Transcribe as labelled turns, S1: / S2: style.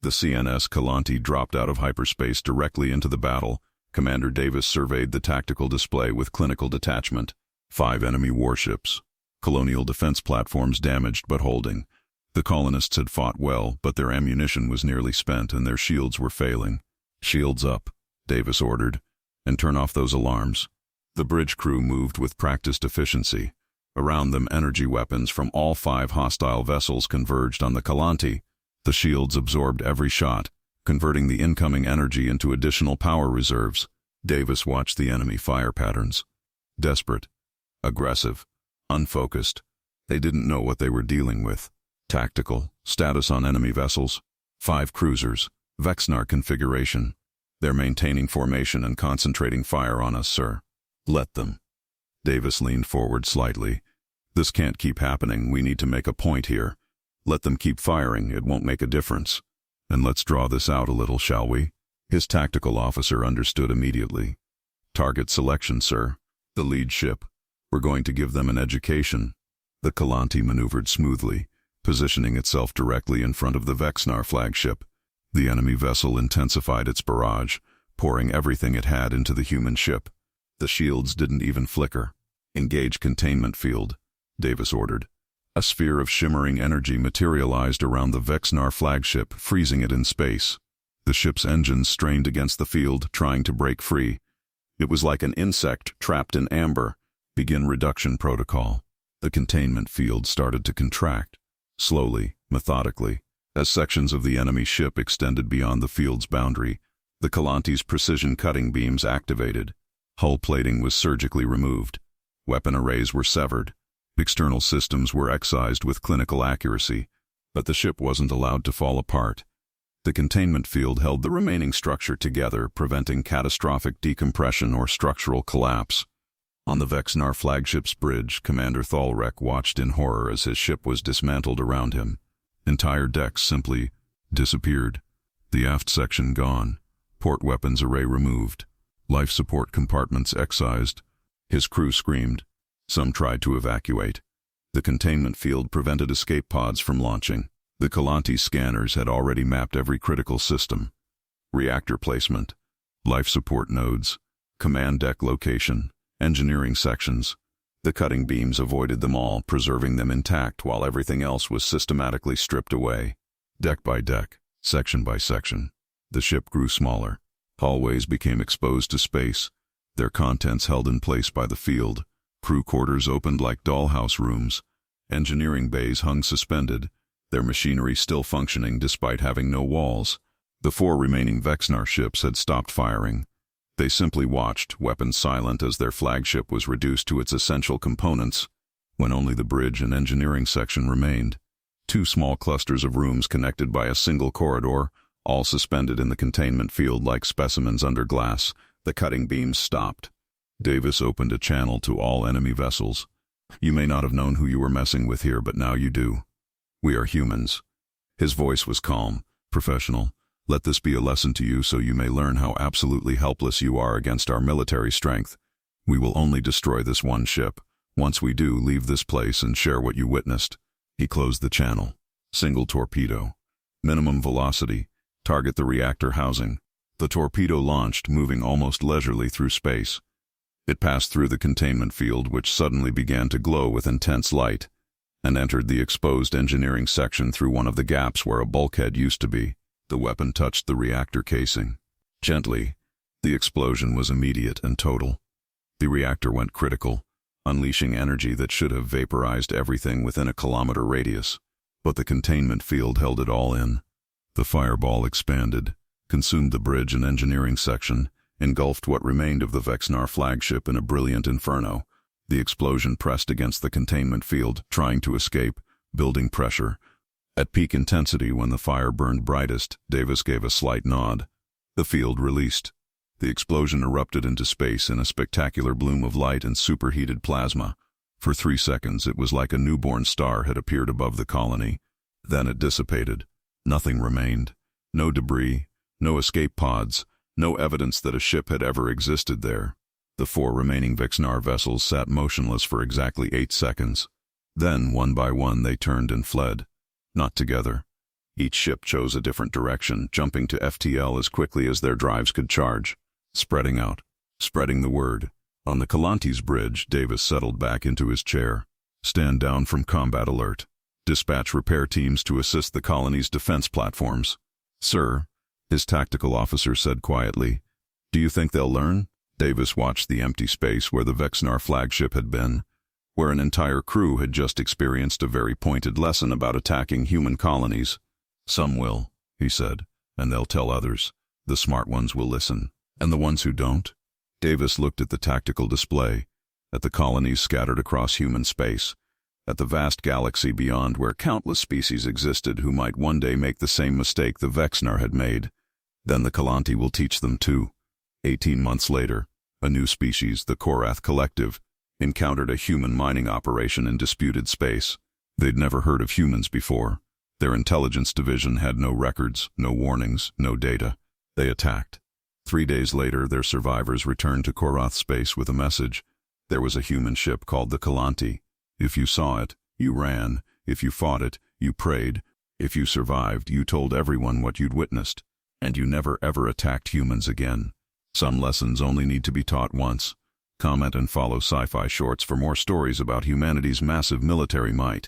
S1: The CNS Kalanti dropped out of hyperspace directly into the battle. Commander Davis surveyed the tactical display with clinical detachment. 5 enemy warships. Colonial defense platforms damaged but holding. The colonists had fought well, but their ammunition was nearly spent and their shields were failing. "Shields up," Davis ordered, "and turn off those alarms." The bridge crew moved with practiced efficiency. Around them, energy weapons from all 5 hostile vessels converged on the Kalanti. The shields absorbed every shot, converting the incoming energy into additional power reserves. Davis watched the enemy fire patterns. Desperate, aggressive, unfocused. They didn't know what they were dealing with. Tactical, status on enemy vessels. 5 cruisers, Vex'nar configuration. "They're maintaining formation and concentrating fire on us, sir." "Let them." Davis leaned forward slightly. "This can't keep happening. We need to make a point here. Let them keep firing. It won't make a difference. And let's draw this out a little, shall we?" His tactical officer understood immediately. "Target selection, sir. The lead ship. We're going to give them an education." The Kalanti maneuvered smoothly, positioning itself directly in front of the Vex'nar flagship. The enemy vessel intensified its barrage, pouring everything it had into the human ship. The shields didn't even flicker. "Engage containment field," Davis ordered. A sphere of shimmering energy materialized around the Vex'nar flagship, freezing it in space. The ship's engines strained against the field, trying to break free. It was like an insect trapped in amber. "Begin reduction protocol." The containment field started to contract, slowly, methodically. As sections of the enemy ship extended beyond the field's boundary, the Kalanti's precision cutting beams activated. Hull plating was surgically removed. Weapon arrays were severed. External systems were excised with clinical accuracy, but the ship wasn't allowed to fall apart. The containment field held the remaining structure together, preventing catastrophic decompression or structural collapse. On the Vex'nar flagship's bridge, Commander Thalrek watched in horror as his ship was dismantled around him. Entire decks simply disappeared. The aft section gone. Port weapons array removed. Life support compartments excised. His crew screamed. Some tried to evacuate. The containment field prevented escape pods from launching. The Kalanti scanners had already mapped every critical system. Reactor placement, life support nodes, command deck location, engineering sections. The cutting beams avoided them all, preserving them intact while everything else was systematically stripped away. Deck by deck, section by section, the ship grew smaller. Hallways became exposed to space, their contents held in place by the field. Crew quarters opened like dollhouse rooms. Engineering bays hung suspended, their machinery still functioning despite having no walls. The 4 remaining Vex'nar ships had stopped firing. They simply watched, weapons silent, as their flagship was reduced to its essential components, when only the bridge and engineering section remained. 2 small clusters of rooms connected by a single corridor, all suspended in the containment field like specimens under glass. The cutting beams stopped. Davis opened a channel to all enemy vessels. "You may not have known who you were messing with here, but now you do. We are humans." His voice was calm, professional. "Let this be a lesson to you so you may learn how absolutely helpless you are against our military strength. We will only destroy this one ship. Once we do, leave this place and share what you witnessed." He closed the channel. Single torpedo. Minimum velocity. Target the reactor housing. The torpedo launched, moving almost leisurely through space. It passed through the containment field, which suddenly began to glow with intense light, and entered the exposed engineering section through one of the gaps where a bulkhead used to be. The weapon touched the reactor casing. Gently, the explosion was immediate and total. The reactor went critical, unleashing energy that should have vaporized everything within a kilometer radius. But the containment field held it all in. The fireball expanded, consumed the bridge and engineering section, engulfed what remained of the Vex'nar flagship in a brilliant inferno. The explosion pressed against the containment field, trying to escape, building pressure. At peak intensity, when the fire burned brightest, Davis gave a slight nod. The field released. The explosion erupted into space in a spectacular bloom of light and superheated plasma. For 3 seconds, it was like a newborn star had appeared above the colony. Then it dissipated. Nothing remained. No debris, no escape pods, no evidence that a ship had ever existed there. The 4 remaining Vex'nar vessels sat motionless for exactly 8 seconds. Then, one by one, they turned and fled. Not together. Each ship chose a different direction, jumping to FTL as quickly as their drives could charge. Spreading out. Spreading the word. On the Kalanti's bridge, Davis settled back into his chair. Stand down from combat alert. Dispatch repair teams to assist the colony's defense platforms. Sir, his tactical officer said quietly. Do you think they'll learn? Davis watched the empty space where the Vex'nar flagship had been, where an entire crew had just experienced a very pointed lesson about attacking human colonies. Some will, he said, and they'll tell others. The smart ones will listen. And the ones who don't? Davis looked at the tactical display, at the colonies scattered across human space, at the vast galaxy beyond where countless species existed who might one day make the same mistake the Vex'nar had made. Then the Kalanti will teach them too. 18 months later, a new species, the Korath Collective, encountered a human mining operation in disputed space. They'd never heard of humans before. Their intelligence division had no records, no warnings, no data. They attacked. 3 days later, their survivors returned to Korath space with a message. There was a human ship called the Kalanti. If you saw it, you ran. If you fought it, you prayed. If you survived, you told everyone what you'd witnessed. And you never ever attacked humans again. Some lessons only need to be taught once. Comment and follow Sci-Fi Shorts for more stories about humanity's massive military might.